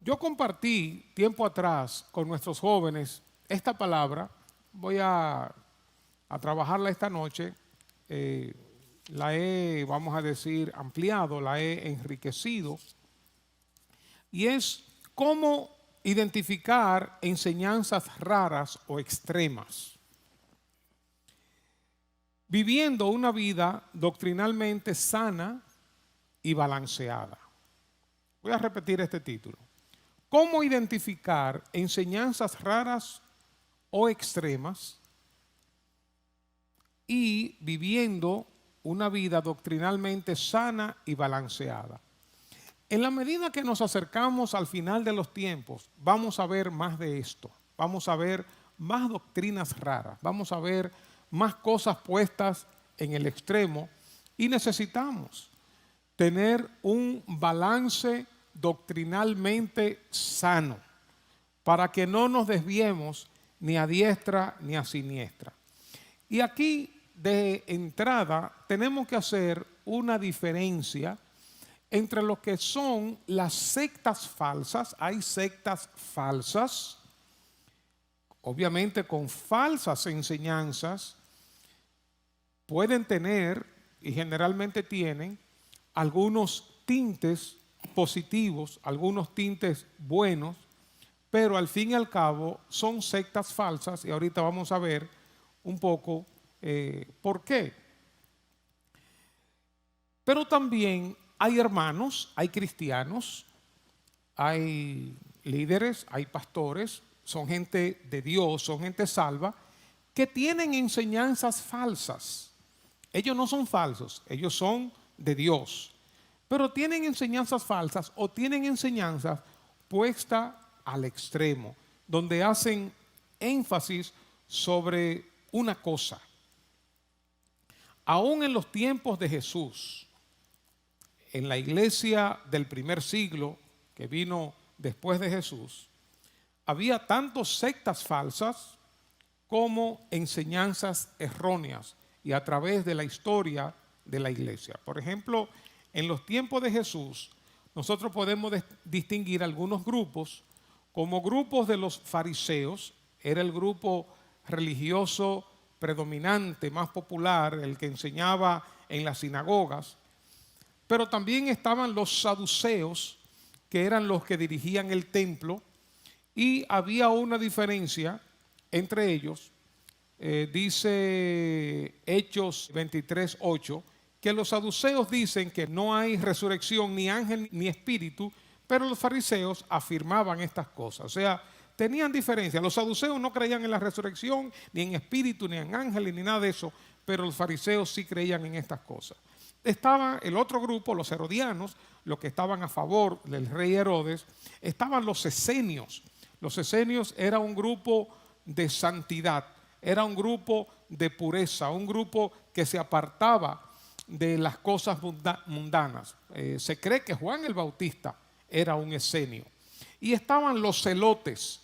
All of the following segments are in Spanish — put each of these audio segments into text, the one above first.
Yo compartí tiempo atrás con nuestros jóvenes esta palabra. Voy a trabajarla esta noche. Eh, la he, vamos a decir, ampliado, la he enriquecido. Y es cómo identificar enseñanzas raras o extremas, viviendo una vida doctrinalmente sana y balanceada. Voy a repetir este título. ¿Cómo identificar enseñanzas raras o extremas y viviendo una vida doctrinalmente sana y balanceada? En la medida que nos acercamos al final de los tiempos, vamos a ver más de esto. Vamos a ver más doctrinas raras. Vamos a ver más cosas puestas en el extremo. Y necesitamos tener un balance doctrinalmente sano para que no nos desviemos ni a diestra ni a siniestra. Y aquí de entrada tenemos que hacer una diferencia entre lo que son las sectas falsas. Hay sectas falsas, obviamente con falsas enseñanzas, pueden tener y generalmente tienen algunos tintes positivos, algunos tintes buenos, pero al fin y al cabo son sectas falsas y ahorita vamos a ver un poco por qué. Pero también hay hermanos, hay cristianos, hay líderes, hay pastores, son gente de Dios, son gente salva, que tienen enseñanzas falsas. Ellos no son falsos, ellos son de Dios, pero tienen enseñanzas falsas o tienen enseñanzas puestas al extremo, donde hacen énfasis sobre una cosa. Aún en los tiempos de Jesús, en la iglesia del primer siglo que vino después de Jesús, había tanto sectas falsas como enseñanzas erróneas y a través de la historia de la iglesia. Por ejemplo, en los tiempos de Jesús, nosotros podemos distinguir algunos grupos como grupos de los fariseos. Era el grupo religioso predominante, más popular, el que enseñaba en las sinagogas. Pero también estaban los saduceos, que eran los que dirigían el templo, y había una diferencia entre ellos. Dice Hechos 23:8, que los saduceos dicen que no hay resurrección, ni ángel ni espíritu, pero los fariseos afirmaban estas cosas. O sea, tenían diferencia. Los saduceos no creían en la resurrección, ni en espíritu, ni en ángeles, ni nada de eso, pero los fariseos sí creían en estas cosas. Estaba el otro grupo, los herodianos, los que estaban a favor del rey Herodes. Estaban los esenios. Los esenios era un grupo de santidad, era un grupo de pureza, un grupo que se apartaba de las cosas mundanas. Se cree que Juan el Bautista era un esenio. Y estaban los celotes.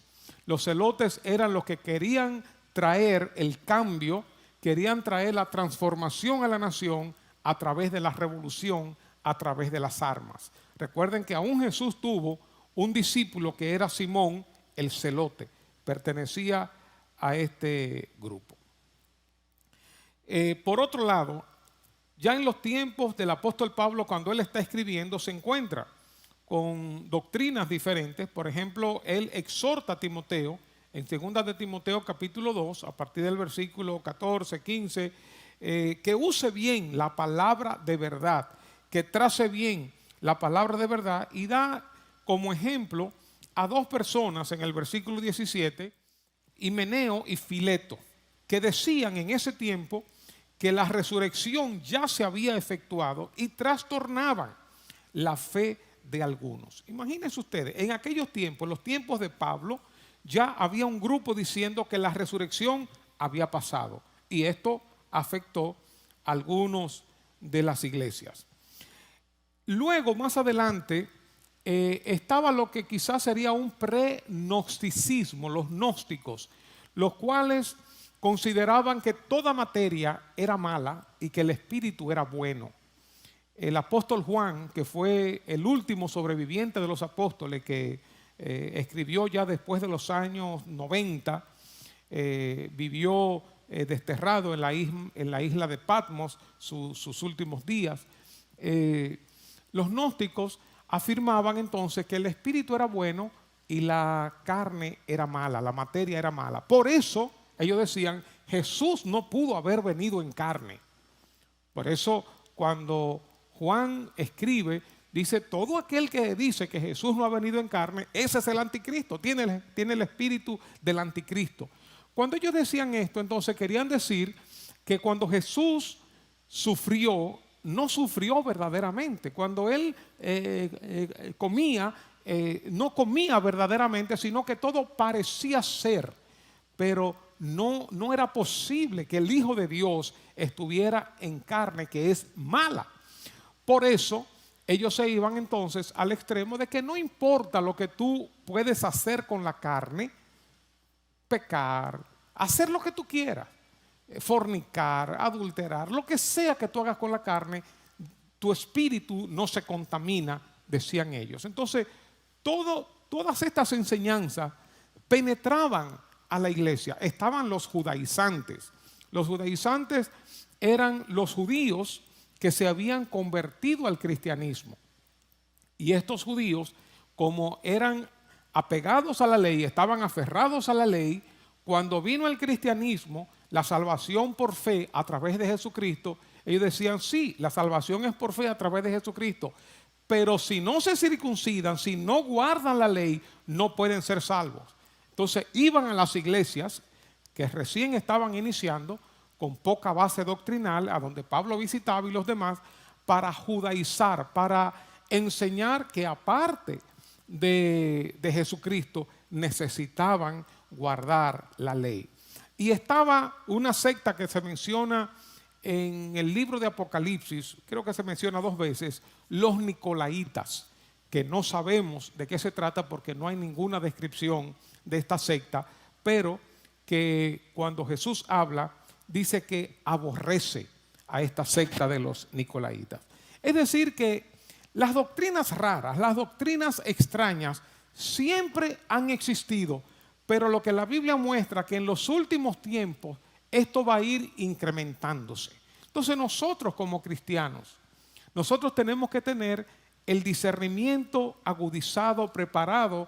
Los celotes eran los que querían traer el cambio, querían traer la transformación a la nación a través de la revolución, a través de las armas. Recuerden que aún Jesús tuvo un discípulo que era Simón el celote, pertenecía a este grupo. Por otro lado, ya en los tiempos del apóstol Pablo, cuando él está escribiendo, se encuentra con doctrinas diferentes. Por ejemplo, él exhorta a Timoteo en 2 de Timoteo capítulo 2, a partir del versículo 14, 15, que use bien la palabra de verdad, que trace bien la palabra de verdad, y da como ejemplo a dos personas en el versículo 17, Himeneo y Fileto, que decían en ese tiempo que la resurrección ya se había efectuado y trastornaban la fe de algunos. Imagínense ustedes, en aquellos tiempos, en los tiempos de Pablo, ya había un grupo diciendo que la resurrección había pasado, y esto afectó a algunos de las iglesias. Luego, más adelante, estaba lo que quizás sería un pre-gnosticismo, los gnósticos, los cuales consideraban que toda materia era mala y que el espíritu era bueno. El apóstol Juan, que fue el último sobreviviente de los apóstoles, que escribió ya después de los años 90, vivió desterrado en la isla de Patmos sus últimos días. Los gnósticos afirmaban entonces que el espíritu era bueno y la carne era mala, la materia era mala. Por eso ellos decían, Jesús no pudo haber venido en carne. Por eso cuando Juan escribe, dice, todo aquel que dice que Jesús no ha venido en carne, ese es el anticristo, tiene el espíritu del anticristo. Cuando ellos decían esto, entonces querían decir que cuando Jesús sufrió, no sufrió verdaderamente. Cuando él comía, no comía verdaderamente, sino que todo parecía ser, pero no era posible que el Hijo de Dios estuviera en carne, que es mala. Por eso ellos se iban entonces al extremo de que no importa lo que tú puedes hacer con la carne, pecar, hacer lo que tú quieras, fornicar, adulterar, lo que sea que tú hagas con la carne, tu espíritu no se contamina, decían ellos. Entonces, todas estas enseñanzas penetraban a la iglesia. Estaban los judaizantes. Los judaizantes eran los judíos que se habían convertido al cristianismo. Y estos judíos, como eran apegados a la ley, estaban aferrados a la ley, cuando vino el cristianismo, la salvación por fe a través de Jesucristo, ellos decían, sí, la salvación es por fe a través de Jesucristo, pero si no se circuncidan, si no guardan la ley, no pueden ser salvos. Entonces iban a las iglesias que recién estaban iniciando, con poca base doctrinal, a donde Pablo visitaba y los demás, para judaizar, para enseñar que aparte de Jesucristo necesitaban guardar la ley. Y estaba una secta que se menciona en el libro de Apocalipsis, creo que se menciona 2 veces, los Nicolaitas, que no sabemos de qué se trata porque no hay ninguna descripción de esta secta, pero que cuando Jesús habla, dice que aborrece a esta secta de los Nicolaitas. Es decir que las doctrinas raras, las doctrinas extrañas, siempre han existido, pero lo que la Biblia muestra que en los últimos tiempos esto va a ir incrementándose. Entonces nosotros como cristianos, nosotros tenemos que tener el discernimiento agudizado, preparado,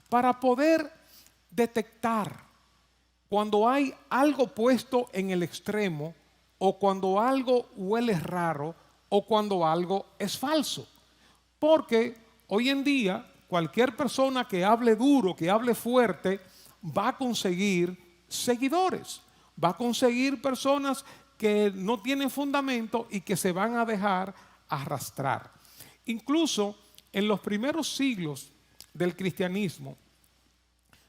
para poder detectar cuando hay algo puesto en el extremo, o cuando algo huele raro, o cuando algo es falso. Porque hoy en día cualquier persona que hable duro, que hable fuerte, va a conseguir seguidores, va a conseguir personas que no tienen fundamento y que se van a dejar arrastrar. Incluso en los primeros siglos del cristianismo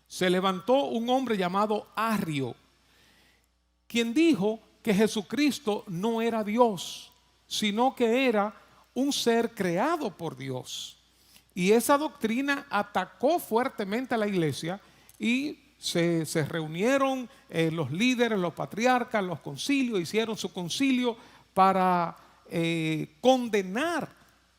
se levantó un hombre llamado Arrio, quien dijo que Jesucristo no era Dios, sino que era un ser creado por Dios. Y esa doctrina atacó fuertemente a la iglesia y se reunieron los líderes, los patriarcas, los concilios, hicieron su concilio para condenar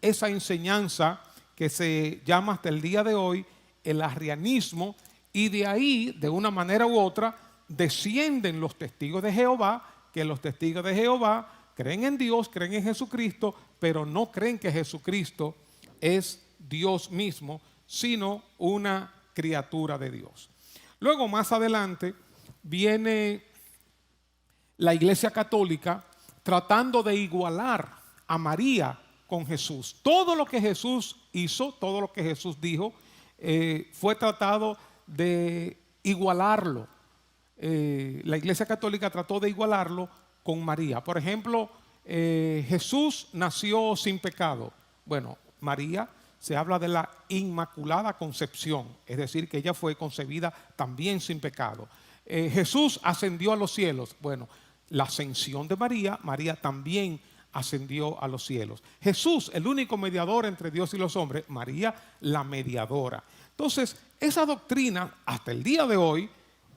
esa enseñanza que se llama hasta el día de hoy el arrianismo, y de ahí, de una manera u otra, descienden los testigos de Jehová, que los testigos de Jehová creen en Dios, creen en Jesucristo, pero no creen que Jesucristo es Dios mismo, sino una criatura de Dios. Luego, más adelante, viene la Iglesia Católica tratando de igualar a María con Jesús. Todo lo que Jesús hizo, todo lo que Jesús dijo, fue tratado de igualarlo. La Iglesia Católica trató de igualarlo con María. Por ejemplo, Jesús nació sin pecado. Bueno, María, se habla de la Inmaculada Concepción, es decir, que ella fue concebida también sin pecado. Jesús ascendió a los cielos. Bueno, la ascensión de María, María también ascendió a los cielos. Jesús, el único mediador entre Dios y los hombres, María, la mediadora. Entonces, esa doctrina, hasta el día de hoy,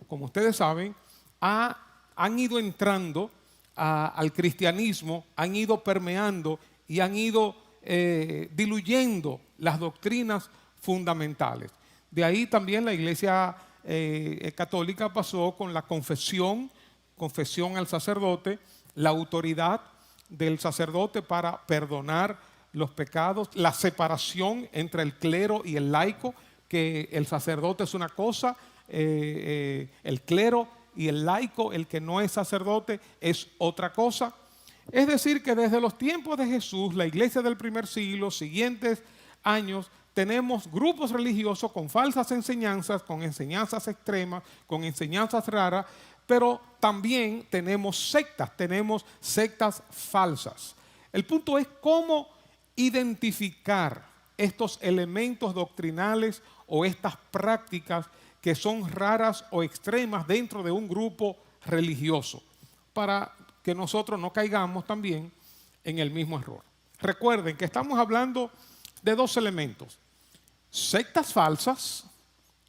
como ustedes saben, han ido entrando al cristianismo, han ido permeando y han ido diluyendo las doctrinas fundamentales. De ahí también la Iglesia católica pasó con la confesión al sacerdote, la autoridad del sacerdote para perdonar los pecados, la separación entre el clero y el laico, que el sacerdote es una cosa, el clero y el laico, el que no es sacerdote, es otra cosa. Es decir, que desde los tiempos de Jesús, la iglesia del primer siglo, siguientes años, tenemos grupos religiosos con falsas enseñanzas, con enseñanzas extremas, con enseñanzas raras, pero también tenemos sectas falsas. El punto es cómo identificar estos elementos doctrinales o estas prácticas que son raras o extremas dentro de un grupo religioso, para que nosotros no caigamos también en el mismo error. Recuerden que estamos hablando de dos elementos: sectas falsas,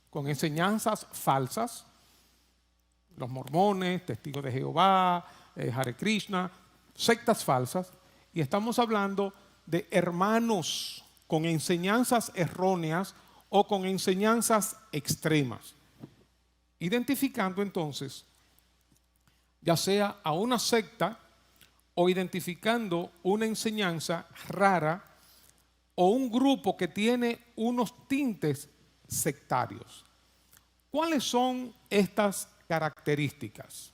con enseñanzas falsas, los mormones, testigos de Jehová, Hare Krishna, sectas falsas, y estamos hablando de hermanos con enseñanzas erróneas o con enseñanzas extremas. Identificando entonces, ya sea a una secta o identificando una enseñanza rara o un grupo que tiene unos tintes sectarios. ¿Cuáles son estas características?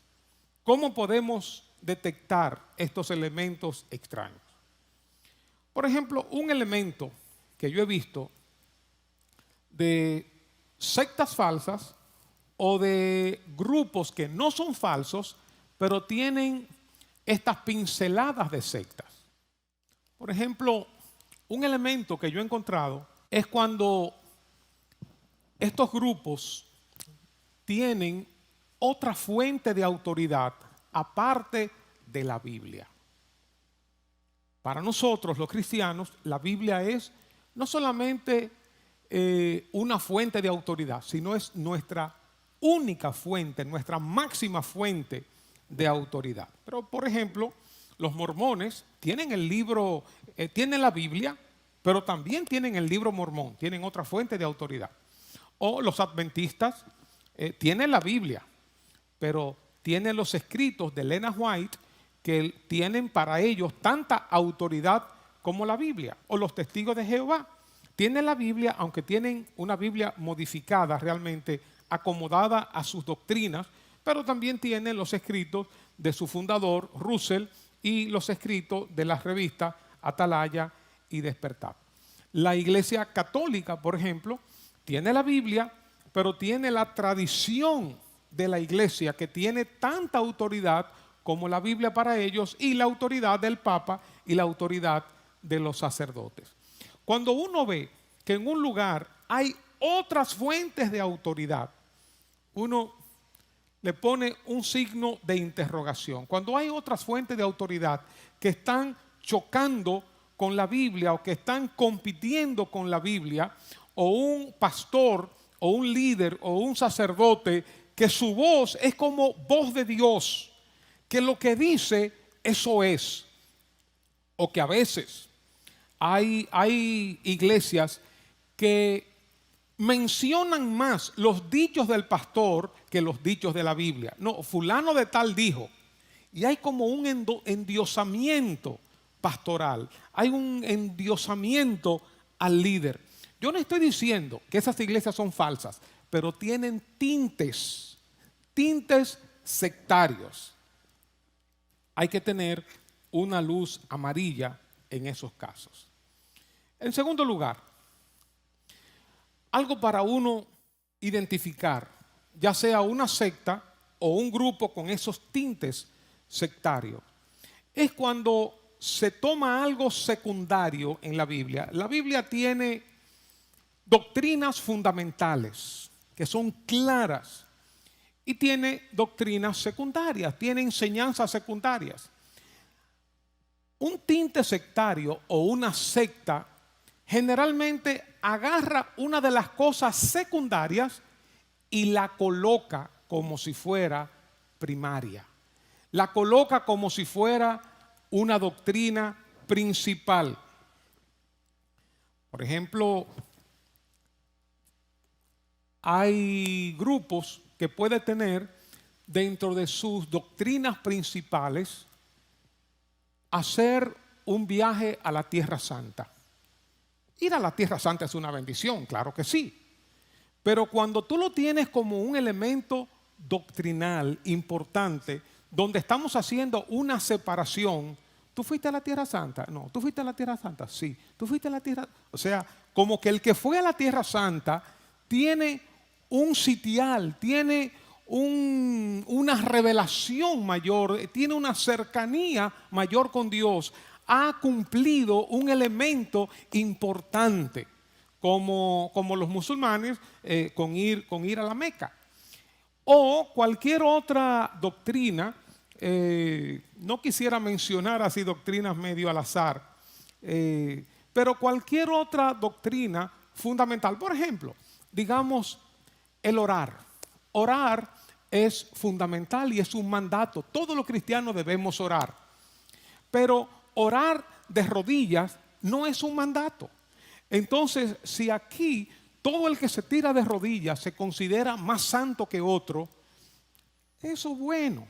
¿Cómo podemos detectar estos elementos extraños? Por ejemplo, un elemento que yo he visto de sectas falsas o de grupos que no son falsos, pero tienen estas pinceladas de sectas. Por ejemplo, un elemento que yo he encontrado es cuando estos grupos tienen otra fuente de autoridad aparte de la Biblia. Para nosotros, los cristianos, la Biblia es no solamente una fuente de autoridad, sino es nuestra única fuente, nuestra máxima fuente de autoridad. Pero, por ejemplo, los mormones tienen el libro, tienen la Biblia, pero también tienen el libro mormón, tienen otra fuente de autoridad. O los adventistas tienen la Biblia, pero tienen los escritos de Elena White que tienen para ellos tanta autoridad como la Biblia. O los testigos de Jehová tienen la Biblia, aunque tienen una Biblia modificada, realmente acomodada a sus doctrinas, pero también tienen los escritos de su fundador, Russell, y los escritos de las revistas Atalaya y Despertar. La Iglesia Católica, por ejemplo, tiene la Biblia, pero tiene la tradición de la Iglesia, que tiene tanta autoridad como la Biblia para ellos, y la autoridad del Papa y la autoridad de los sacerdotes. Cuando uno ve que en un lugar hay otras fuentes de autoridad, uno le pone un signo de interrogación. Cuando hay otras fuentes de autoridad que están chocando con la Biblia o que están compitiendo con la Biblia, o un pastor o un líder o un sacerdote que su voz es como voz de Dios, que lo que dice, eso es. O que a veces hay iglesias que mencionan más los dichos del pastor que los dichos de la Biblia. No, fulano de tal dijo. Y hay como un endiosamiento pastoral, hay un endiosamiento al líder. Yo no estoy diciendo que esas iglesias son falsas, pero tienen tintes sectarios. Hay que tener una luz amarilla en esos casos. En segundo lugar, algo para uno identificar, ya sea una secta o un grupo con esos tintes sectarios, es cuando se toma algo secundario en la Biblia. La Biblia tiene doctrinas fundamentales que son claras y tiene doctrinas secundarias, tiene enseñanzas secundarias. Un tinte sectario o una secta generalmente agarra una de las cosas secundarias y la coloca como si fuera primaria. La coloca como si fuera una doctrina principal. Por ejemplo, hay grupos que pueden tener dentro de sus doctrinas principales hacer un viaje a la Tierra Santa. Ir a la Tierra Santa es una bendición, claro que sí. Pero cuando tú lo tienes como un elemento doctrinal importante, donde estamos haciendo una separación, ¿tú fuiste a la Tierra Santa? No. ¿Tú fuiste a la Tierra Santa? Sí. ¿Tú fuiste a la Tierra? O sea, como que el que fue a la Tierra Santa tiene un sitial, tiene una revelación mayor, tiene una cercanía mayor con Dios, ha cumplido un elemento importante, como los musulmanes con ir a la Meca. O cualquier otra doctrina, no quisiera mencionar así doctrinas medio al azar, pero cualquier otra doctrina fundamental. Por ejemplo, digamos el orar. Orar es fundamental y es un mandato. Todos los cristianos debemos orar. Pero orar de rodillas no es un mandato. Entonces, si aquí todo el que se tira de rodillas se considera más santo que otro, eso es bueno.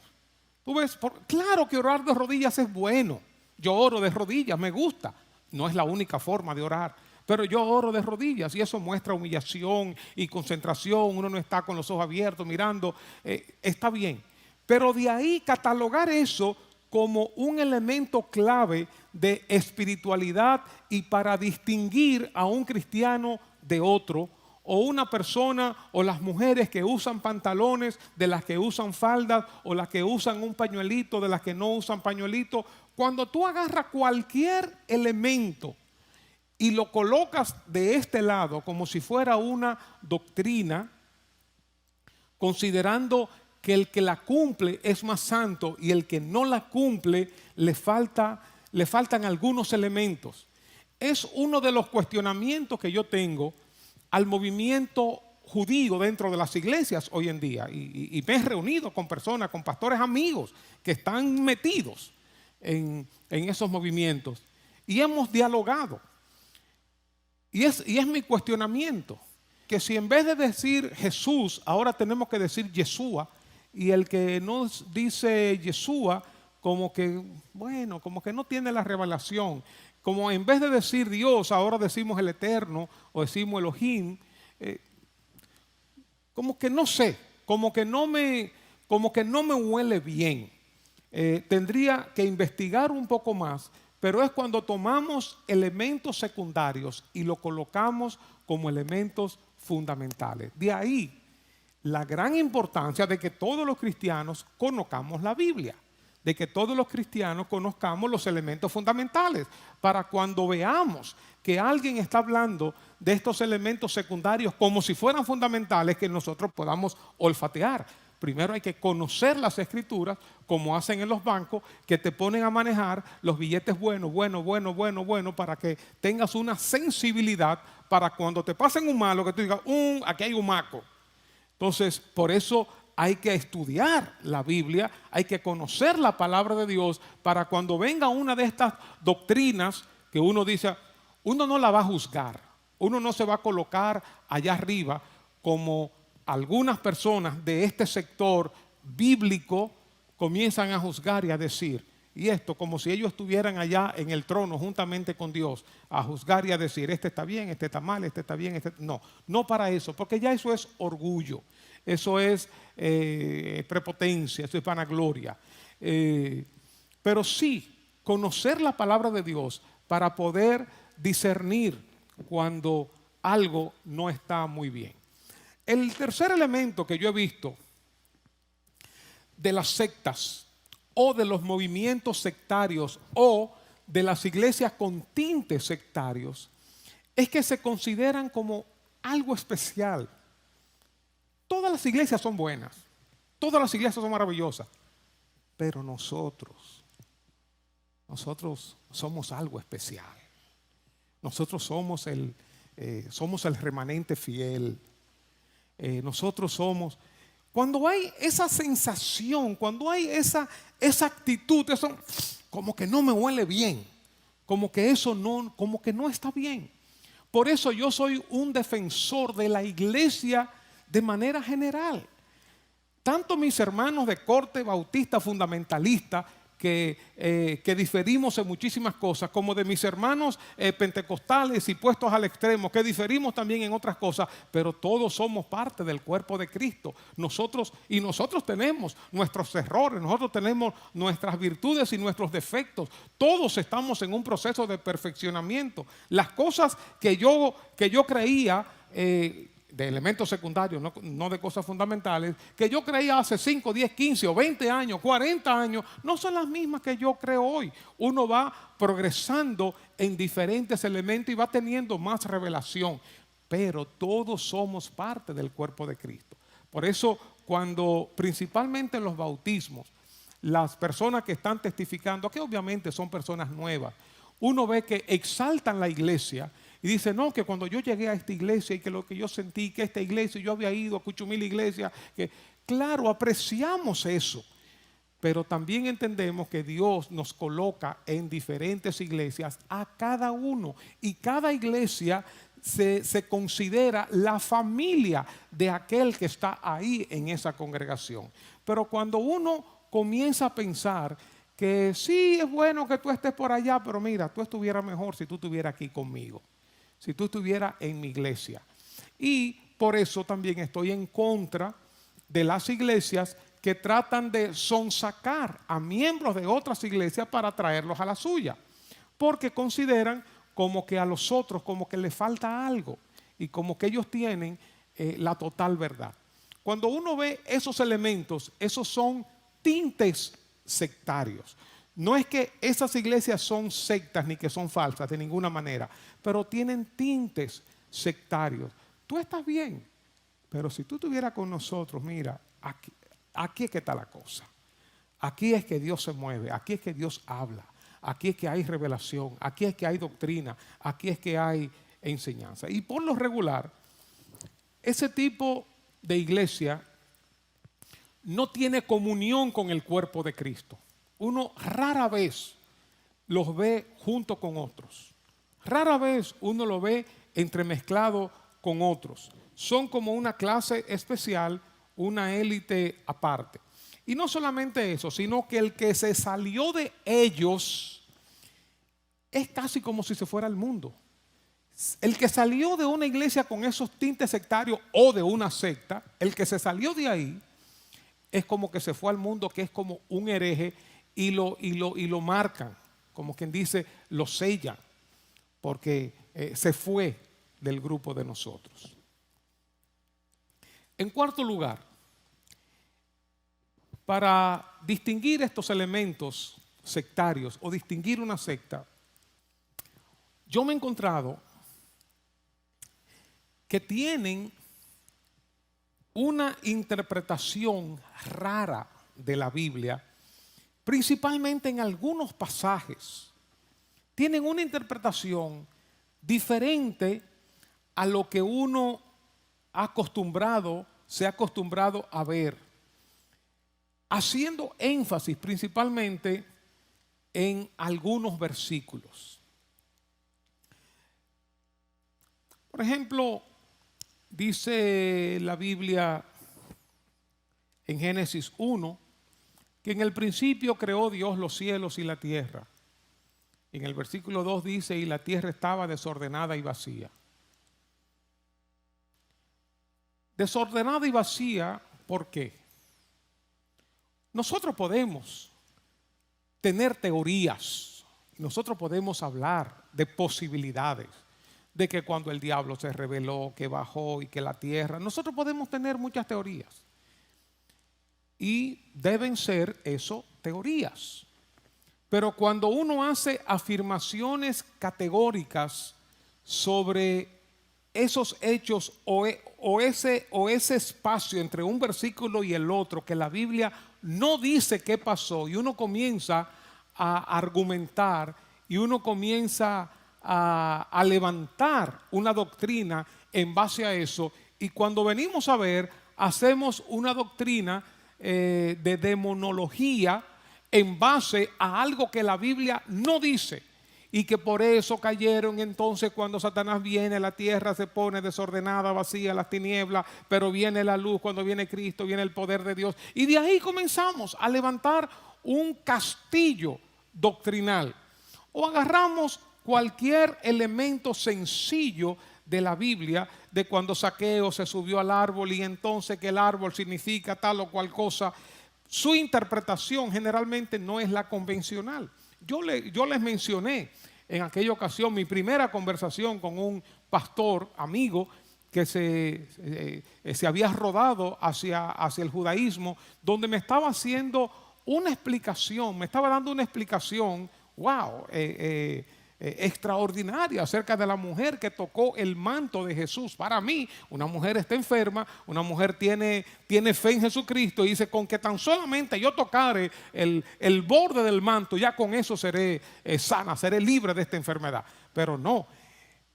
Tú ves, claro que orar de rodillas es bueno. Yo oro de rodillas, me gusta. No es la única forma de orar, pero yo oro de rodillas y eso muestra humillación y concentración. Uno no está con los ojos abiertos mirando, está bien. Pero de ahí catalogar eso como un elemento clave de espiritualidad y para distinguir a un cristiano de otro, o una persona o las mujeres que usan pantalones de las que usan faldas, o las que usan un pañuelito de las que no usan pañuelito. Cuando tú agarras cualquier elemento y lo colocas de este lado como si fuera una doctrina, considerando que el que la cumple es más santo y el que no la cumple le faltan algunos elementos. Es uno de los cuestionamientos que yo tengo al movimiento judío dentro de las iglesias hoy en día. Y me he reunido con personas, con pastores amigos que están metidos en esos movimientos. Y hemos dialogado. Y es mi cuestionamiento, que si en vez de decir Jesús, ahora tenemos que decir Yeshua, y el que nos dice Yeshua, como que, bueno, como que no tiene la revelación. Como en vez de decir Dios, ahora decimos el Eterno, o decimos Elohim, como que no sé, como que no me huele bien. Tendría que investigar un poco más, pero es cuando tomamos elementos secundarios y lo colocamos como elementos fundamentales. De ahí la gran importancia de que todos los cristianos conozcamos la Biblia, de que todos los cristianos conozcamos los elementos fundamentales, para cuando veamos que alguien está hablando de estos elementos secundarios como si fueran fundamentales, que nosotros podamos olfatear. Primero hay que conocer las escrituras, como hacen en los bancos, que te ponen a manejar los billetes buenos, para que tengas una sensibilidad para cuando te pasen un malo, que tú digas, aquí hay un maco. Entonces, por eso hay que estudiar la Biblia, hay que conocer la palabra de Dios, para cuando venga una de estas doctrinas que uno dice, uno no la va a juzgar, uno no se va a colocar allá arriba como algunas personas de este sector bíblico comienzan a juzgar y a decir, y esto como si ellos estuvieran allá en el trono juntamente con Dios, a juzgar y a decir, este está bien, este está mal, este está bien, no para eso, porque ya eso es orgullo, eso es prepotencia, eso es vanagloria. Pero sí, conocer la palabra de Dios para poder discernir cuando algo no está muy bien. El tercer elemento que yo he visto de las sectas o de los movimientos sectarios o de las iglesias con tintes sectarios es que se consideran como algo especial. Todas las iglesias son buenas, todas las iglesias son maravillosas, pero nosotros somos algo especial. Nosotros somos el remanente fiel. Nosotros somos, cuando hay esa sensación, cuando hay esa actitud, eso como que no me huele bien, como que no está bien. Por eso yo soy un defensor de la iglesia de manera general. Tanto mis hermanos de corte bautista fundamentalista, que diferimos en muchísimas cosas, como de mis hermanos pentecostales y puestos al extremo, que diferimos también en otras cosas, pero todos somos parte del cuerpo de Cristo. Nosotros tenemos nuestros errores, nosotros tenemos nuestras virtudes y nuestros defectos. Todos estamos en un proceso de perfeccionamiento. Las cosas que yo creía, de elementos secundarios, no de cosas fundamentales, que yo creía hace 5, 10, 15 o 20 años, 40 años, no son las mismas que yo creo hoy. Uno va progresando en diferentes elementos y va teniendo más revelación, pero todos somos parte del cuerpo de Cristo. Por eso, cuando principalmente en los bautismos, las personas que están testificando, que obviamente son personas nuevas, uno ve que exaltan la iglesia y dice, no, que cuando yo llegué a esta iglesia y que lo que yo sentí, que esta iglesia, yo había ido a Cuchumil iglesia, que claro, apreciamos eso, pero también entendemos que Dios nos coloca en diferentes iglesias a cada uno, y cada iglesia se considera la familia de aquel que está ahí en esa congregación. Pero cuando uno comienza a pensar que sí es bueno que tú estés por allá, pero mira, tú estuvieras mejor si tú estuvieras aquí conmigo, si tú estuvieras en mi iglesia. Y por eso también estoy en contra de las iglesias que tratan de sonsacar a miembros de otras iglesias para traerlos a la suya, porque consideran como que a los otros como que les falta algo y como que ellos tienen la total verdad. Cuando uno ve esos elementos, esos son tintes sectarios. No es que esas iglesias son sectas ni que son falsas de ninguna manera, pero tienen tintes sectarios. Tú estás bien, pero si tú estuvieras con nosotros, mira, aquí es que está la cosa. Aquí es que Dios se mueve, aquí es que Dios habla, aquí es que hay revelación, aquí es que hay doctrina, aquí es que hay enseñanza. Y por lo regular, ese tipo de iglesia no tiene comunión con el cuerpo de Cristo. Uno rara vez los ve junto con otros. Rara vez uno lo ve entremezclado con otros. Son como una clase especial, una élite aparte. Y no solamente eso, sino que el que se salió de ellos es casi como si se fuera al mundo. El que salió de una iglesia con esos tintes sectarios o de una secta, el que se salió de ahí es como que se fue al mundo, que es como un hereje, y lo marcan, como quien dice, lo sellan, porque se fue del grupo de nosotros. En cuarto lugar, para distinguir estos elementos sectarios o distinguir una secta, yo me he encontrado que tienen una interpretación rara de la Biblia, principalmente en algunos pasajes. Tienen una interpretación diferente a lo que uno se ha acostumbrado a ver, haciendo énfasis principalmente en algunos versículos. Por ejemplo, dice la Biblia en Génesis 1 que en el principio creó Dios los cielos y la tierra. En el versículo 2 dice, y la tierra estaba desordenada y vacía. Desordenada y vacía, ¿por qué? Nosotros podemos tener teorías, nosotros podemos hablar de posibilidades, de que cuando el diablo se rebeló, que bajó y que la tierra, nosotros podemos tener muchas teorías. Y deben ser eso, teorías. Pero cuando uno hace afirmaciones categóricas sobre esos hechos o ese espacio entre un versículo y el otro que la Biblia no dice qué pasó, y uno comienza a argumentar y uno comienza a levantar una doctrina en base a eso, y cuando venimos a ver, hacemos una doctrina de demonología en base a algo que la Biblia no dice. y que por eso cayeron. Entonces cuando Satanás viene, la tierra se pone desordenada, vacía, las tinieblas, pero viene la luz, cuando viene Cristo, viene el poder de Dios. Y de ahí comenzamos a levantar un castillo doctrinal. O agarramos cualquier elemento sencillo de la Biblia, de cuando Zaqueo se subió al árbol y entonces que el árbol significa tal o cual cosa. Su interpretación generalmente no es la convencional. Yo les mencioné en aquella ocasión mi primera conversación con un pastor amigo que se había rodado hacia el judaísmo, donde me estaba haciendo una explicación, me estaba dando una explicación, wow, extraordinaria acerca de la mujer que tocó el manto de Jesús. Para mí, una mujer está enferma, una mujer tiene fe en Jesucristo y dice, con que tan solamente yo tocare el borde del manto, ya con eso seré sana, seré libre de esta enfermedad. Pero no,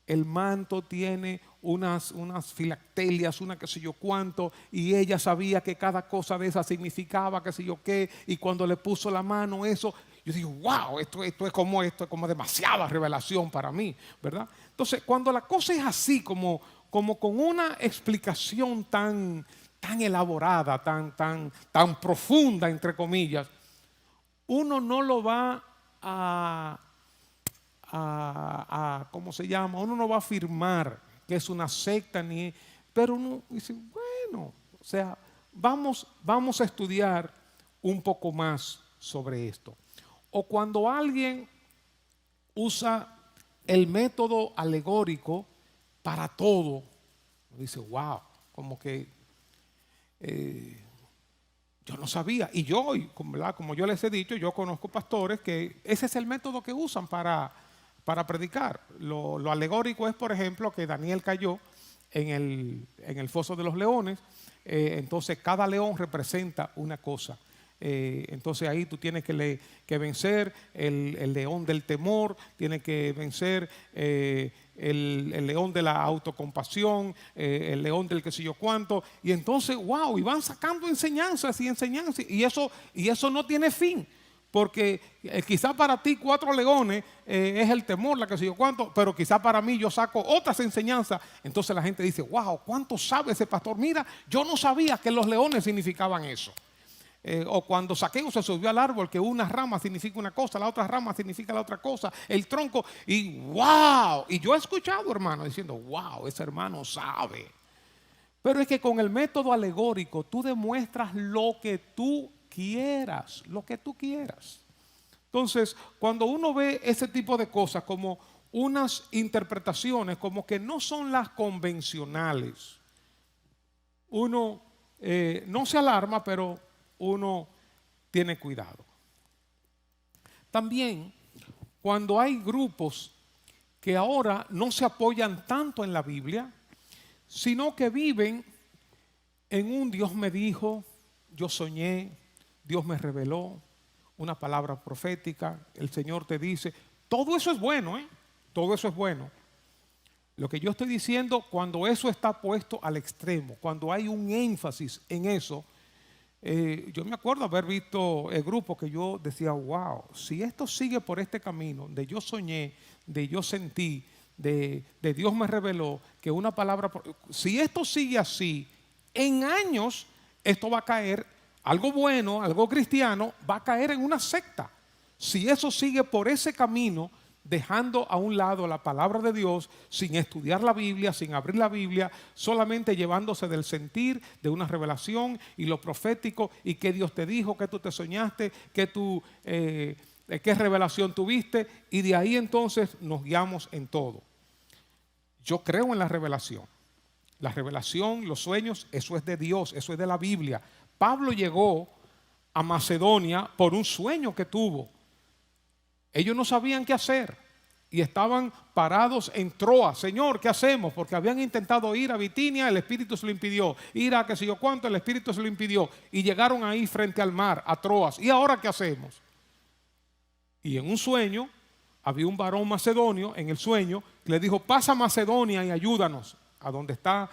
el manto tiene unas filactelias, una qué sé yo cuánto, y ella sabía que cada cosa de esa significaba qué sé yo qué, y cuando le puso la mano eso, yo digo, wow, esto es como demasiada revelación para mí, ¿verdad? Entonces, cuando la cosa es así, como con una explicación tan elaborada, tan profunda, entre comillas, uno no lo va ¿cómo se llama? Uno no va a afirmar que es una secta, pero uno dice, bueno, o sea, vamos a estudiar un poco más sobre esto. O cuando alguien usa el método alegórico para todo, dice, wow, como que yo no sabía. Y yo, como yo les he dicho, yo conozco pastores que ese es el método que usan para predicar. Lo alegórico es, por ejemplo, que Daniel cayó en el foso de los leones. Entonces cada león representa una cosa. Entonces ahí tú tienes que vencer el león del temor, tienes que vencer el león de la autocompasión, el león del qué sé yo cuánto, y entonces wow, y van sacando enseñanzas y eso no tiene fin, porque quizá para ti 4 leones es el temor, la que sé yo cuánto, pero quizá para mí yo saco otras enseñanzas. Entonces la gente dice, wow, ¿cuánto sabe ese pastor? Mira, yo no sabía que los leones significaban eso. O cuando Zaqueo se subió al árbol, que una rama significa una cosa, la otra rama significa la otra cosa, el tronco, y wow, y yo he escuchado hermanos diciendo, wow, ese hermano sabe. Pero es que con el método alegórico tú demuestras lo que tú quieras, Entonces, cuando uno ve ese tipo de cosas como unas interpretaciones como que no son las convencionales, uno no se alarma, pero uno tiene cuidado. También, cuando hay grupos que ahora no se apoyan tanto en la Biblia, sino que viven en un Dios me dijo, yo soñé, Dios me reveló, una palabra profética, el Señor te dice, todo eso es bueno, todo eso es bueno. Lo que yo estoy diciendo, cuando eso está puesto al extremo, cuando hay un énfasis en eso, yo me acuerdo haber visto el grupo que yo decía, wow, si esto sigue por este camino, de yo soñé, de yo sentí, de Dios me reveló, que una palabra, si esto sigue así, en años esto va a caer, algo bueno, algo cristiano, va a caer en una secta. Si eso sigue por ese camino, dejando a un lado la palabra de Dios, sin estudiar la Biblia, sin abrir la Biblia, solamente llevándose del sentir, de una revelación y lo profético, y que Dios te dijo, que tú te soñaste, qué revelación tuviste, y de ahí entonces nos guiamos en todo. Yo creo en la revelación, los sueños, eso es de Dios, eso es de la Biblia. Pablo llegó a Macedonia por un sueño que tuvo. Ellos no sabían qué hacer y estaban parados en Troas. Señor, ¿qué hacemos? Porque habían intentado ir a Bitinia, el Espíritu se lo impidió. Ir a qué sé yo cuánto, el Espíritu se lo impidió. Y llegaron ahí frente al mar, a Troas. ¿Y ahora qué hacemos? Y en un sueño, había un varón macedonio en el sueño que le dijo, pasa a Macedonia y ayúdanos. A donde está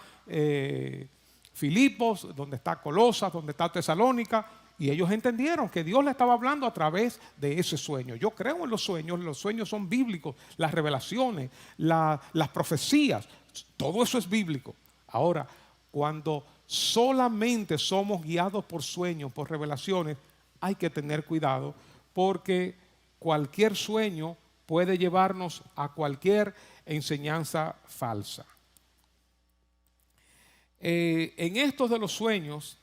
Filipos, donde está Colosas, donde está Tesalónica. Y ellos entendieron que Dios le estaba hablando a través de ese sueño. Yo creo en los sueños son bíblicos, las revelaciones, las profecías, todo eso es bíblico. Ahora, cuando solamente somos guiados por sueños, por revelaciones, hay que tener cuidado porque cualquier sueño puede llevarnos a cualquier enseñanza falsa. En estos de los sueños,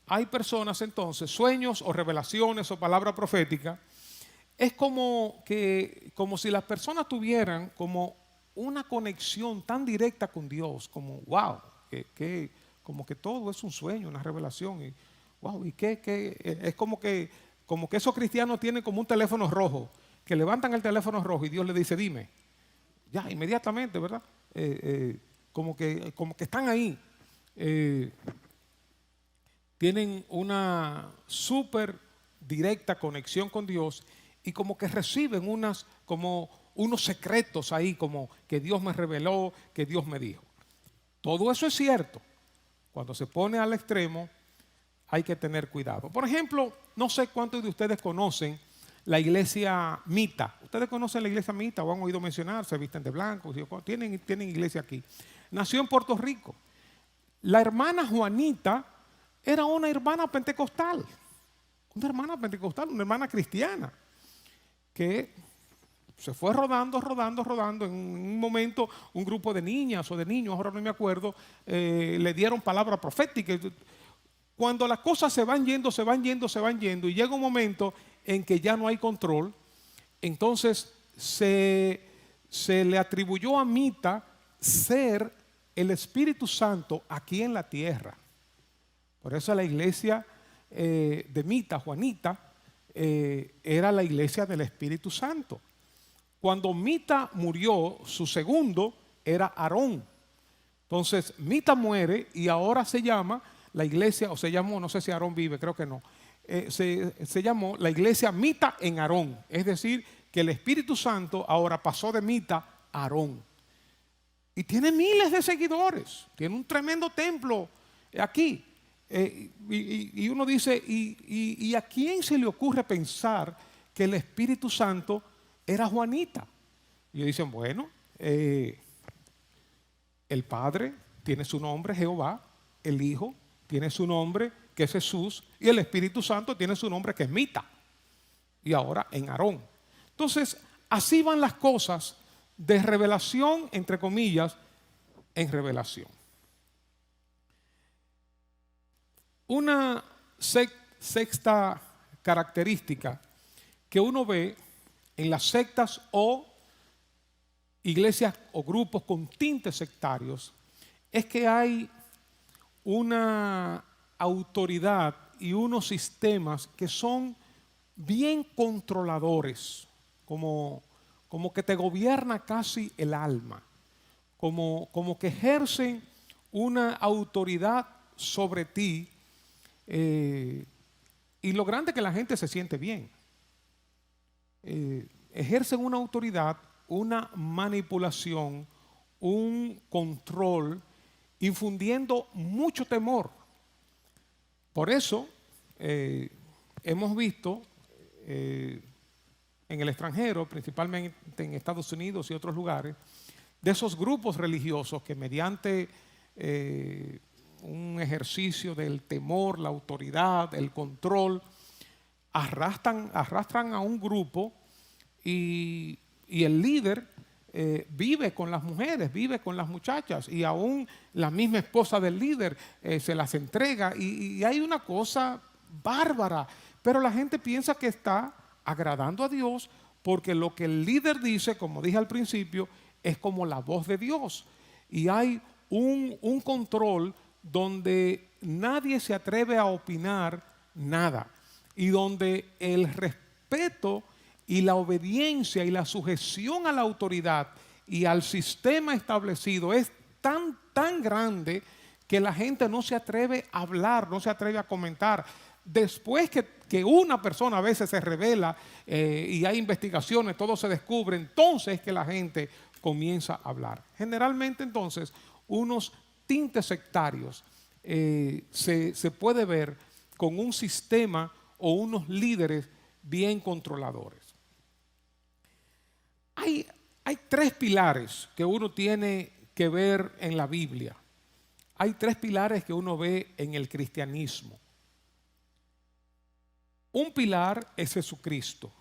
hay personas entonces, sueños o revelaciones o palabra profética, es como si las personas tuvieran como una conexión tan directa con Dios, como wow, como que todo es un sueño, una revelación, y wow, y es como que esos cristianos tienen como un teléfono rojo, que levantan el teléfono rojo y Dios le dice, dime, ya, inmediatamente, ¿verdad? Como que están ahí. Tienen una súper directa conexión con Dios y como que reciben como unos secretos ahí, como que Dios me reveló, que Dios me dijo. Todo eso es cierto. Cuando se pone al extremo, hay que tener cuidado. Por ejemplo, no sé cuántos de ustedes conocen la iglesia Mita. ¿Ustedes conocen la iglesia Mita o han oído mencionar? Se visten de blanco, tienen iglesia aquí. Nació en Puerto Rico. La hermana Juanita era una hermana pentecostal, una hermana cristiana, que se fue rodando. En un momento, un grupo de niñas o de niños, ahora no me acuerdo, le dieron palabra profética. Cuando las cosas se van yendo, y llega un momento en que ya no hay control, entonces se le atribuyó a Mita ser el Espíritu Santo aquí en la tierra. Por eso la iglesia de Mita, Juanita, era la iglesia del Espíritu Santo. Cuando Mita murió, su segundo era Aarón. Entonces Mita muere y ahora se llama la iglesia, o se llamó, no sé si Aarón vive, creo que no, se llamó la iglesia Mita en Aarón. Es decir, que el Espíritu Santo ahora pasó de Mita a Aarón. Y tiene miles de seguidores, tiene un tremendo templo aquí. Y uno dice, ¿y a quién se le ocurre pensar que el Espíritu Santo era Juanita? Y ellos dicen, bueno, el Padre tiene su nombre, Jehová, el Hijo tiene su nombre, que es Jesús, y el Espíritu Santo tiene su nombre, que es Mita, y ahora en Aarón. Entonces, así van las cosas de revelación, entre comillas, en revelación. Una sexta característica que uno ve en las sectas o iglesias o grupos con tintes sectarios es que hay una autoridad y unos sistemas que son bien controladores, como que te gobierna casi el alma, como que ejercen una autoridad sobre ti. Y lo grande es que la gente se siente bien. Ejercen una autoridad, una manipulación, un control, infundiendo mucho temor. Por eso hemos visto en el extranjero, principalmente en Estados Unidos y otros lugares, de esos grupos religiosos que mediante un ejercicio del temor, la autoridad, el control, arrastran a un grupo y el líder vive con las mujeres, vive con las muchachas y aún la misma esposa del líder se las entrega y hay una cosa bárbara, pero la gente piensa que está agradando a Dios porque lo que el líder dice, como dije al principio, es como la voz de Dios y hay un control donde nadie se atreve a opinar nada y donde el respeto y la obediencia y la sujeción a la autoridad y al sistema establecido es tan grande que la gente no se atreve a hablar, no se atreve a comentar. Después que una persona a veces se revela y hay investigaciones, todo se descubre, entonces es que la gente comienza a hablar. Generalmente entonces unos tintes sectarios se puede ver con un sistema o unos líderes bien controladores. Hay 3 pilares que uno tiene que ver en la Biblia. Hay 3 pilares que uno ve en el cristianismo. Un pilar es Jesucristo.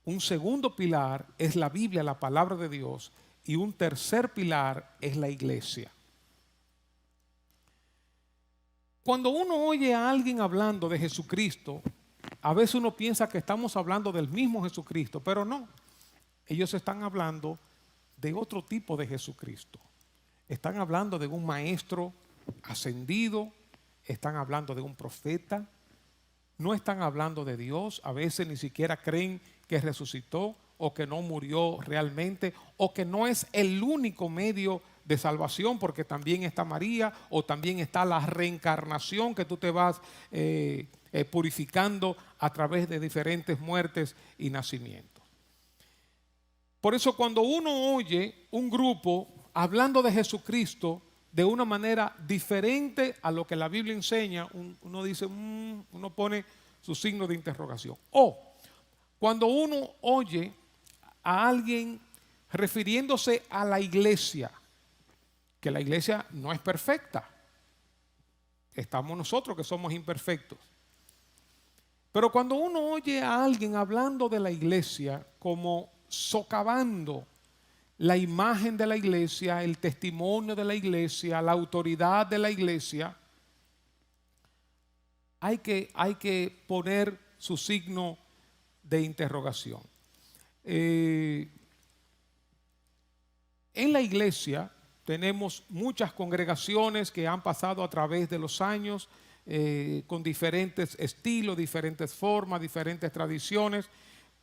Un segundo pilar es la Biblia, la palabra de Dios. Y un tercer pilar es la iglesia. Cuando uno oye a alguien hablando de Jesucristo, a veces uno piensa que estamos hablando del mismo Jesucristo, pero no. Ellos están hablando de otro tipo de Jesucristo. Están hablando de un maestro ascendido, están hablando de un profeta, no están hablando de Dios, a veces ni siquiera creen que resucitó o que no murió realmente o que no es el único medio de salvación, porque también está María o también está la reencarnación, que tú te vas purificando a través de diferentes muertes y nacimientos. Por eso cuando uno oye un grupo hablando de Jesucristo de una manera diferente a lo que la Biblia enseña, uno dice, uno pone su signo de interrogación. O cuando uno oye a alguien refiriéndose a la iglesia, que la iglesia no es perfecta. Estamos nosotros que somos imperfectos. Pero cuando uno oye a alguien hablando de la iglesia como socavando la imagen de la iglesia, el testimonio de la iglesia, la autoridad de la iglesia, hay que poner su signo de interrogación. En la iglesia tenemos muchas congregaciones que han pasado a través de los años con diferentes estilos, diferentes formas, diferentes tradiciones,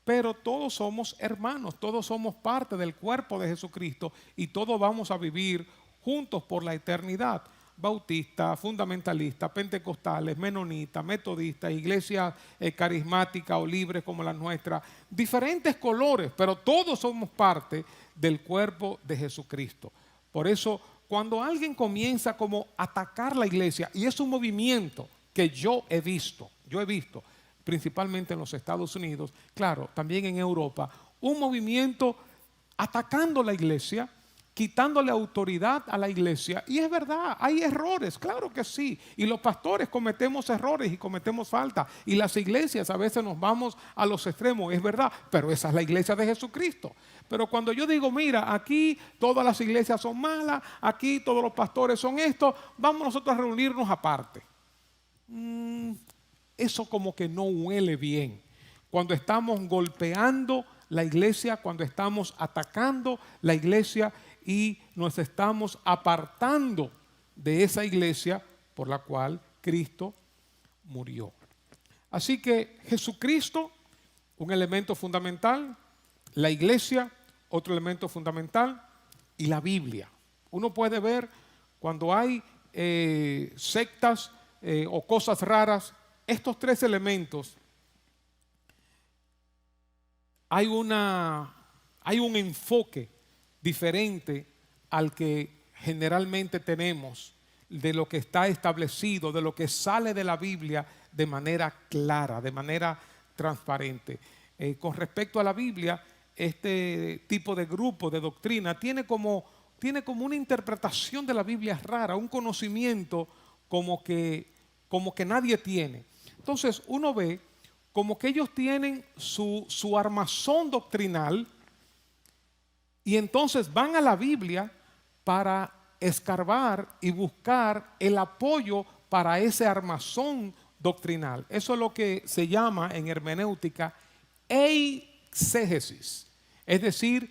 pero todos somos hermanos, todos somos parte del cuerpo de Jesucristo y todos vamos a vivir juntos por la eternidad. Bautistas, fundamentalistas, pentecostales, menonitas, metodistas, iglesias carismáticas o libres como la nuestra, diferentes colores, pero todos somos parte del cuerpo de Jesucristo. Por eso, cuando alguien comienza como a atacar la iglesia, y es un movimiento que yo he visto, principalmente en los Estados Unidos, claro, también en Europa, un movimiento atacando la iglesia, quitándole autoridad a la iglesia. Y es verdad, hay errores, claro que sí. Y los pastores cometemos errores y cometemos falta. Y las iglesias a veces nos vamos a los extremos, es verdad, pero esa es la iglesia de Jesucristo. Pero cuando yo digo, mira, aquí todas las iglesias son malas, aquí todos los pastores son estos, vamos nosotros a reunirnos aparte. Eso como que no huele bien. Cuando estamos golpeando la iglesia, cuando estamos atacando la iglesia y nos estamos apartando de esa iglesia por la cual Cristo murió. Así que Jesucristo, un elemento fundamental, la iglesia, otro elemento fundamental, y la Biblia. Uno puede ver cuando hay sectas o cosas raras, estos 3 elementos, hay un enfoque diferente al que generalmente tenemos de lo que está establecido, de lo que sale de la Biblia de manera clara, de manera transparente. Con respecto a la Biblia, este tipo de grupo de doctrina tiene como una interpretación de la Biblia rara, un conocimiento como que nadie tiene. Entonces uno ve como que ellos tienen su armazón doctrinal y entonces van a la Biblia para escarbar y buscar el apoyo para ese armazón doctrinal. Eso es lo que se llama en hermenéutica eisegesis, es decir,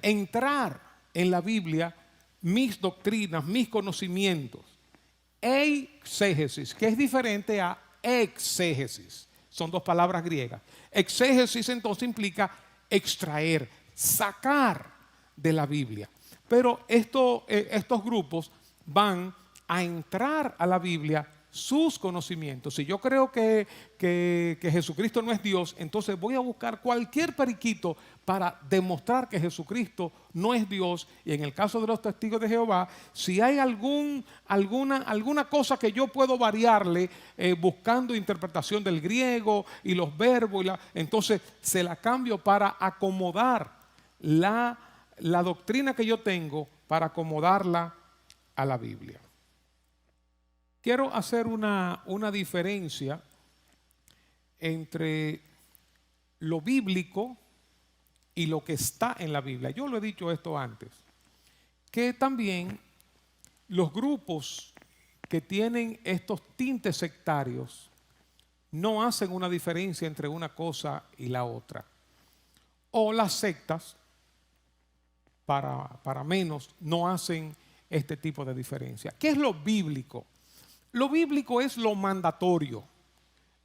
entrar en la Biblia mis doctrinas, mis conocimientos. Eisegesis, que es diferente a exégesis. Son 2 palabras griegas. Exégesis entonces implica extraer, sacar de la Biblia. Pero estos grupos van a entrar a la Biblia sus conocimientos. Si yo creo que Jesucristo no es Dios, entonces voy a buscar cualquier periquito para demostrar que Jesucristo no es Dios. Y en el caso de los testigos de Jehová, si hay alguna cosa que yo puedo variarle buscando interpretación del griego y los verbos, entonces se la cambio para acomodar la doctrina que yo tengo, para acomodarla a la Biblia. Quiero hacer una diferencia entre lo bíblico y lo que está en la Biblia. Yo lo he dicho esto antes, que también los grupos que tienen estos tintes sectarios no hacen una diferencia entre una cosa y la otra. O las sectas, para menos, no hacen este tipo de diferencia. ¿Qué es lo bíblico? Lo bíblico es lo mandatorio.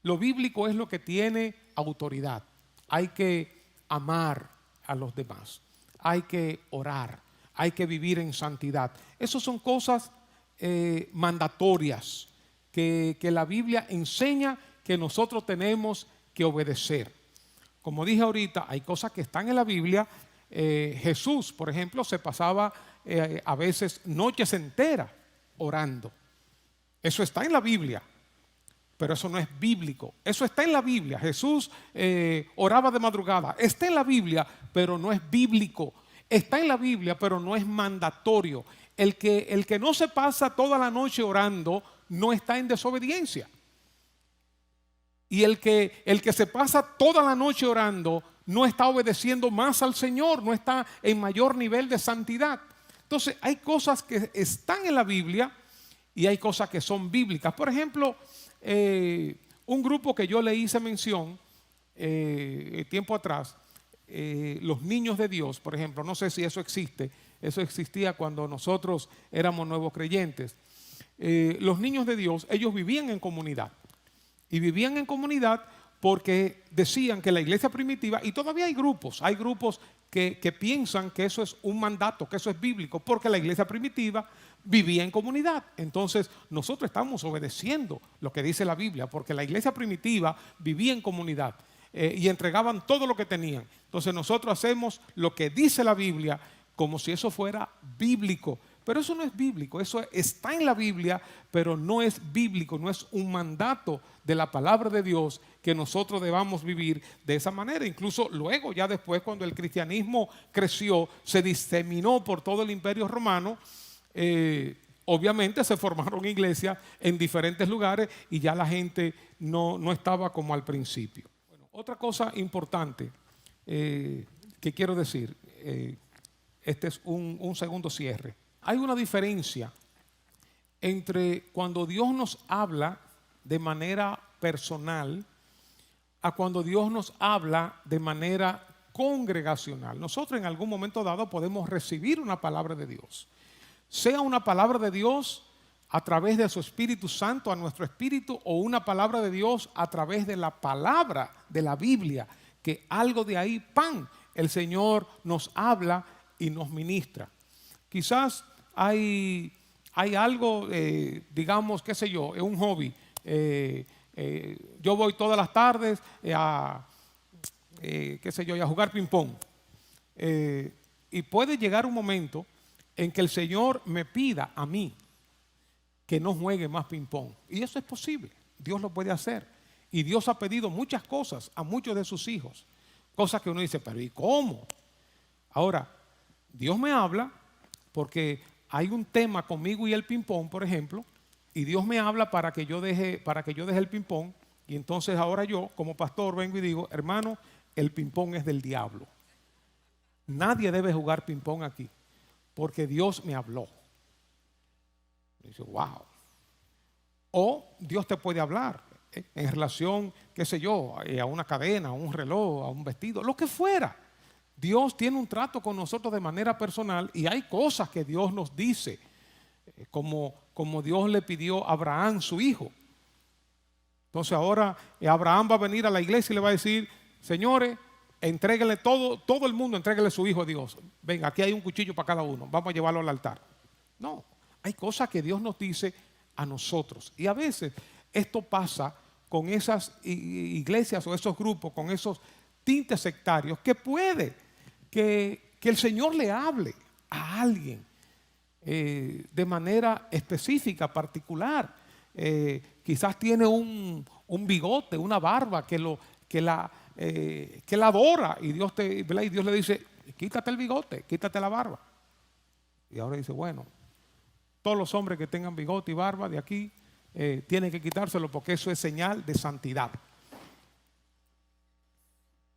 Lo bíblico es lo que tiene autoridad. Hay que amar a los demás. Hay que orar. Hay que vivir en santidad. Esas son cosas mandatorias que la Biblia enseña que nosotros tenemos que obedecer. Como dije ahorita, hay cosas que están en la Biblia. Jesús, por ejemplo, se pasaba a veces noches enteras orando. Eso está en la Biblia, pero eso no es bíblico. Eso está en la Biblia. Jesús oraba de madrugada. Está en la Biblia, pero no es bíblico. Está en la Biblia, pero no es mandatorio. El que no se pasa toda la noche orando no está en desobediencia. Y el que se pasa toda la noche orando no está obedeciendo más al Señor, no está en mayor nivel de santidad. Entonces hay cosas que están en la Biblia y hay cosas que son bíblicas. Por ejemplo, un grupo que yo le hice mención tiempo atrás, los niños de Dios, por ejemplo, no sé si eso existe, eso existía cuando nosotros éramos nuevos creyentes. Los niños de Dios, ellos vivían en comunidad. Y vivían en comunidad porque decían que la iglesia primitiva, y todavía hay grupos que piensan que eso es un mandato, que eso es bíblico, porque la iglesia primitiva vivía en comunidad. Entonces nosotros estamos obedeciendo lo que dice la Biblia, porque la iglesia primitiva vivía en comunidad y entregaban todo lo que tenían. Entonces nosotros hacemos lo que dice la Biblia como si eso fuera bíblico. Pero eso no es bíblico, eso está en la Biblia, pero no es bíblico, no es un mandato de la palabra de Dios que nosotros debamos vivir de esa manera. Incluso luego, ya después, cuando el cristianismo creció, se diseminó por todo el imperio romano, obviamente se formaron iglesias en diferentes lugares y ya la gente no estaba como al principio. Bueno, otra cosa importante que quiero decir, este es un segundo cierre. Hay una diferencia entre cuando Dios nos habla de manera personal a cuando Dios nos habla de manera congregacional. Nosotros en algún momento dado podemos recibir una palabra de Dios, sea una palabra de Dios a través de su Espíritu Santo a nuestro espíritu, o una palabra de Dios a través de la palabra de la Biblia, que algo de ahí, el Señor nos habla y nos ministra. Quizás hay algo, digamos, qué sé yo, es un hobby. Yo voy todas las tardes a jugar ping-pong. Y puede llegar un momento en que el Señor me pida a mí que no juegue más ping-pong. Y eso es posible, Dios lo puede hacer. Y Dios ha pedido muchas cosas a muchos de sus hijos. Cosas que uno dice, pero ¿y cómo? Ahora, Dios me habla porque hay un tema conmigo y el ping-pong, por ejemplo, y Dios me habla para que yo deje el ping-pong, y entonces ahora yo, como pastor, vengo y digo, hermano, el ping-pong es del diablo. Nadie debe jugar ping-pong aquí, porque Dios me habló. Y dice, wow. O Dios te puede hablar en relación, qué sé yo, a una cadena, a un reloj, a un vestido, lo que fuera. Dios tiene un trato con nosotros de manera personal, y hay cosas que Dios nos dice, como Dios le pidió a Abraham, su hijo. Entonces ahora Abraham va a venir a la iglesia y le va a decir, señores, entréguenle todo el mundo, entréguenle su hijo a Dios. Venga, aquí hay un cuchillo para cada uno, vamos a llevarlo al altar. No, hay cosas que Dios nos dice a nosotros. Y a veces esto pasa con esas iglesias o esos grupos, con esos tintes sectarios, que puede que el Señor le hable a alguien de manera específica, particular. Quizás tiene un bigote, una barba que la adora, y Dios le dice: quítate el bigote, quítate la barba. Y ahora dice: bueno, todos los hombres que tengan bigote y barba de aquí tienen que quitárselo, porque eso es señal de santidad.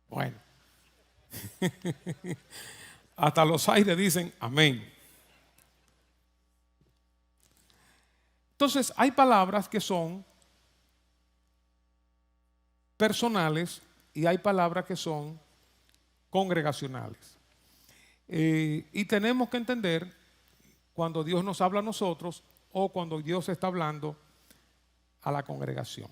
Bueno, hasta los aires dicen amén. Entonces hay palabras que son personales y hay palabras que son congregacionales. Y tenemos que entender cuando Dios nos habla a nosotros o cuando Dios está hablando a la congregación.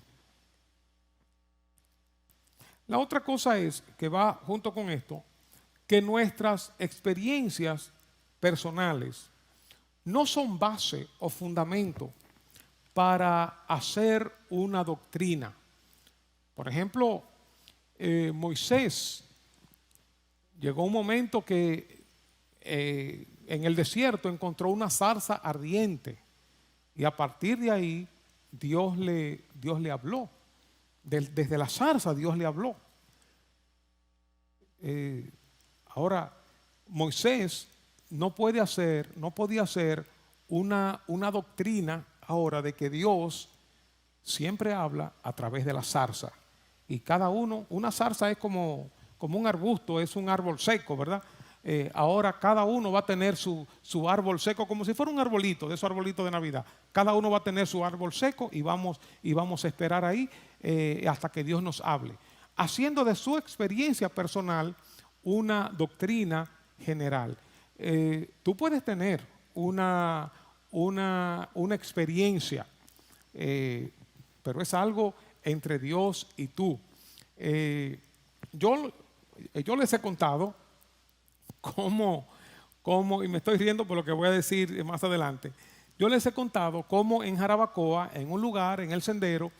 La otra cosa es, que va junto con esto, que nuestras experiencias personales no son base o fundamento para hacer una doctrina. Por ejemplo, Moisés, llegó un momento que en el desierto encontró una zarza ardiente, y a partir de ahí Dios le habló. Desde la zarza Dios le habló. Ahora, Moisés no podía hacer una doctrina ahora de que Dios siempre habla a través de la zarza. Y cada uno, una zarza es como un arbusto, es un árbol seco, ¿verdad? Ahora cada uno va a tener su árbol seco, como si fuera un arbolito, de esos arbolitos de Navidad. Cada uno va a tener su árbol seco y vamos a esperar ahí hasta que Dios nos hable, haciendo de su experiencia personal una doctrina general. Tú puedes tener una experiencia, pero es algo entre Dios y tú. Yo les he contado cómo, y me estoy riendo por lo que voy a decir más adelante. Yo les he contado cómo en Jarabacoa, en un lugar, en el sendero,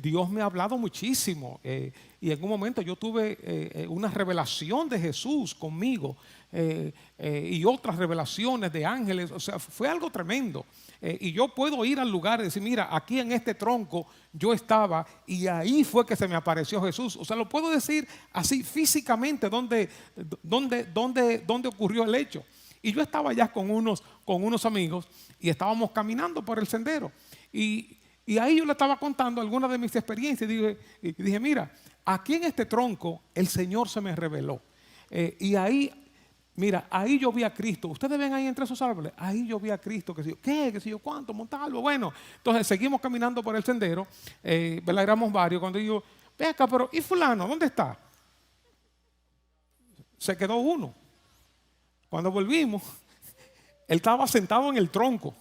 Dios me ha hablado muchísimo, y en un momento yo tuve una revelación de Jesús conmigo, y otras revelaciones de ángeles. O sea, fue algo tremendo, y yo puedo ir al lugar y decir: mira, aquí en este tronco yo estaba y ahí fue que se me apareció Jesús. O sea, lo puedo decir así físicamente dónde ocurrió el hecho. Y yo estaba allá con unos amigos y estábamos caminando por el sendero, y ahí yo le estaba contando algunas de mis experiencias, y dije: mira, aquí en este tronco el Señor se me reveló, y ahí, mira, ahí yo vi a Cristo. Ustedes ven ahí entre esos árboles, ahí yo vi a Cristo, que sé yo cuánto, montarlo. Bueno, entonces seguimos caminando por el sendero, ¿verdad? Éramos varios. Cuando digo: ve acá, pero ¿y fulano? ¿Dónde está? Se quedó uno. Cuando volvimos, él estaba sentado en el tronco,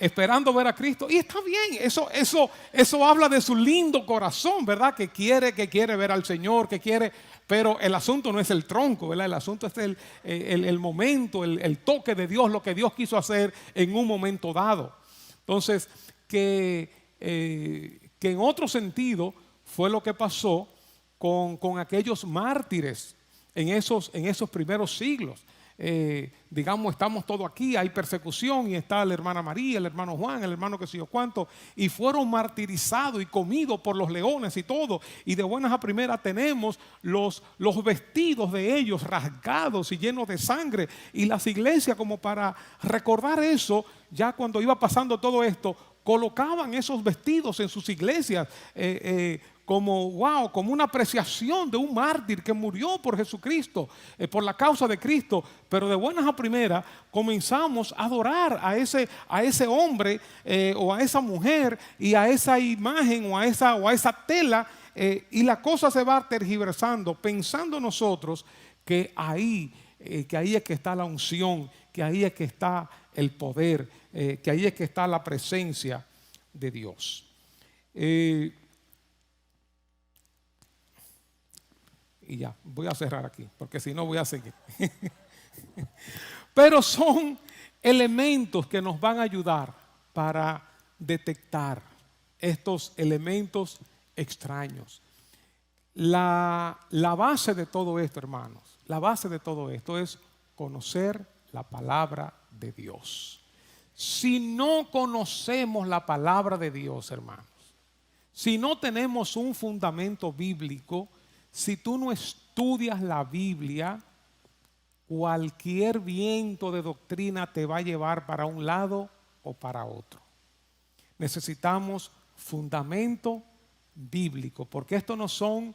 esperando ver a Cristo. Y está bien, eso habla de su lindo corazón, ¿verdad? Que quiere ver al Señor, pero el asunto no es el tronco, ¿verdad? El asunto es el momento, el toque de Dios, lo que Dios quiso hacer en un momento dado. Entonces, que en otro sentido fue lo que pasó con aquellos mártires en esos primeros siglos. Digamos, estamos todos aquí, hay persecución, y está la hermana María, el hermano Juan, el hermano que sé yo cuánto, y fueron martirizados y comidos por los leones y todo. Y de buenas a primeras tenemos los vestidos de ellos rasgados y llenos de sangre, y las iglesias, como para recordar eso, ya cuando iba pasando todo esto, colocaban esos vestidos en sus iglesias, como una apreciación de un mártir que murió por Jesucristo, por la causa de Cristo. Pero de buenas a primeras comenzamos a adorar a ese hombre, o a esa mujer, y a esa imagen, o a esa tela, y la cosa se va tergiversando, pensando nosotros que ahí es que está la unción, que ahí es que está el poder, que ahí es que está la presencia de Dios. Y ya, voy a cerrar aquí, porque si no voy a seguir. Pero son elementos que nos van a ayudar para detectar estos elementos extraños. La base de todo esto, hermanos, la base de todo esto es conocer la palabra de Dios. Si no conocemos la palabra de Dios, hermanos, si no tenemos un fundamento bíblico, si tú no estudias la Biblia, cualquier viento de doctrina te va a llevar para un lado o para otro. Necesitamos fundamento bíblico, porque esto no son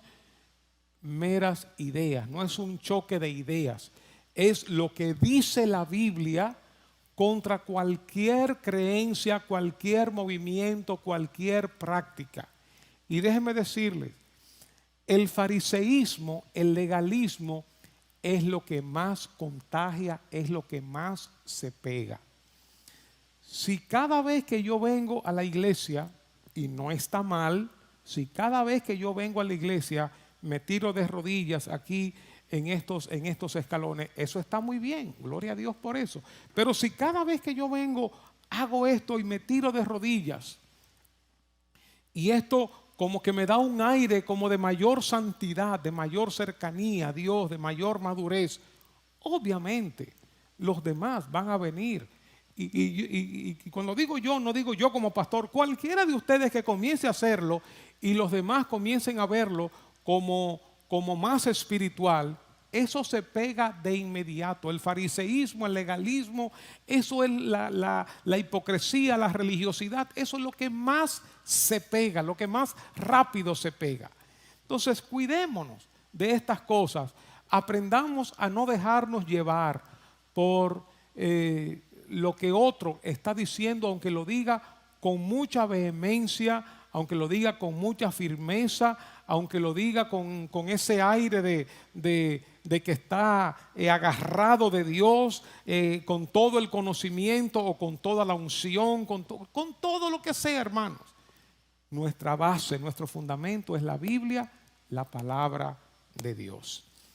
meras ideas, no es un choque de ideas, es lo que dice la Biblia contra cualquier creencia, cualquier movimiento, cualquier práctica. Y déjenme decirles, el fariseísmo, el legalismo, es lo que más contagia, es lo que más se pega. Si cada vez que yo vengo a la iglesia, y no está mal, si cada vez que yo vengo a la iglesia me tiro de rodillas aquí en estos escalones, eso está muy bien, gloria a Dios por eso. Pero si cada vez que yo vengo hago esto y me tiro de rodillas, y esto como que me da un aire como de mayor santidad, de mayor cercanía a Dios, de mayor madurez, obviamente los demás van a venir. Y cuando digo yo, no digo yo como pastor, cualquiera de ustedes que comience a hacerlo y los demás comiencen a verlo como más espiritual, eso se pega de inmediato. El fariseísmo, el legalismo, eso es la hipocresía, la religiosidad, eso es lo que más se pega, lo que más rápido se pega. Entonces, cuidémonos de estas cosas, aprendamos a no dejarnos llevar por lo que otro está diciendo, aunque lo diga con mucha vehemencia, aunque lo diga con mucha firmeza, aunque lo diga con ese aire de que está agarrado de Dios, con todo el conocimiento o con toda la unción, con todo lo que sea, hermanos. Nuestra base, nuestro fundamento es la Biblia, la palabra de Dios.